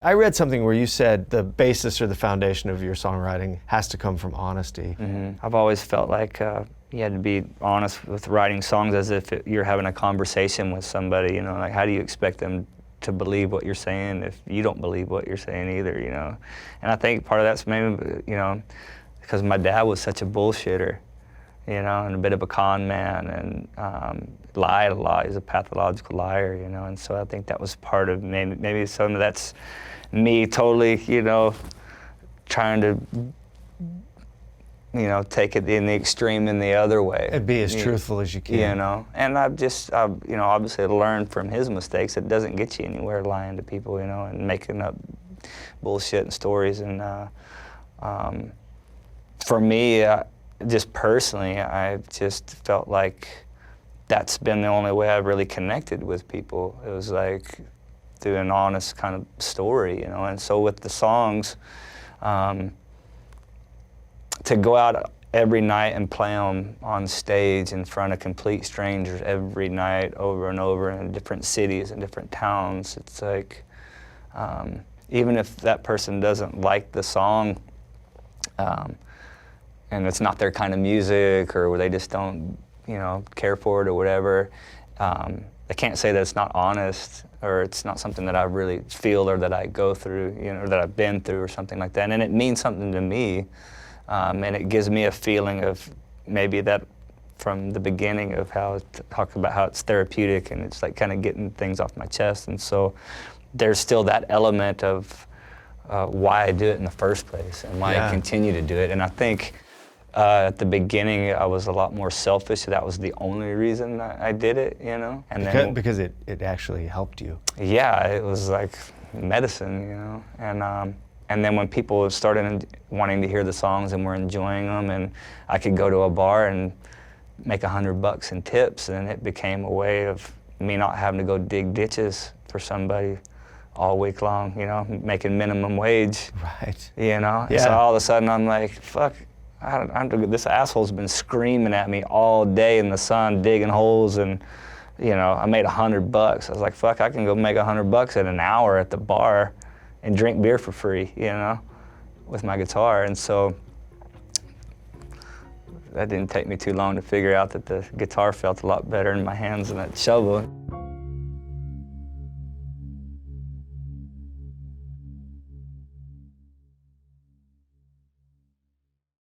I read something where you said the basis or the foundation of your songwriting has to come from honesty. I've always felt like you had to be honest with writing songs as if you're having a conversation with somebody, you know, like how do you expect them to believe what you're saying if you don't believe what you're saying either, you know? And I think part of that's maybe, you know, because my dad was such a bullshitter, you know, and a bit of a con man, and lied a lot. He's a pathological liar, you know, and so I think that was part of maybe some of that's me totally, you know, trying to, you know, take it in the extreme in the other way. And be as truthful as you can. You know, and I've you know, obviously learned from his mistakes. It doesn't get you anywhere lying to people, you know, and making up bullshit and stories. And for me, just personally, I've just felt like that's been the only way I've really connected with people. It was like through an honest kind of story, you know. And so with the songs, to go out every night and play them on stage in front of complete strangers every night over and over in different cities and different towns, it's like, even if that person doesn't like the song, and it's not their kind of music, or they just don't, you know, care for it or whatever, I can't say that it's not honest, or it's not something that I really feel or that I go through, you know, or that I've been through or something like that. And it means something to me, and it gives me a feeling of maybe that from the beginning of how I talk about how it's therapeutic and it's like kind of getting things off my chest. And so there's still that element of why I do it in the first place and why I continue to do it. And I think at the beginning, I was a lot more selfish. That was the only reason I did it, you know. And because it actually helped you. Yeah, it was like medicine, you know. And then when people started wanting to hear the songs and were enjoying them, and I could go to a bar and make $100 in tips, and it became a way of me not having to go dig ditches for somebody all week long, you know, making minimum wage. Right. You know. Yeah. So all of a sudden I'm like, fuck. This asshole's been screaming at me all day in the sun, digging holes, and you know, I made $100. I was like, fuck, I can go make $100 in an hour at the bar and drink beer for free, you know, with my guitar. And so that didn't take me too long to figure out that the guitar felt a lot better in my hands than that shovel.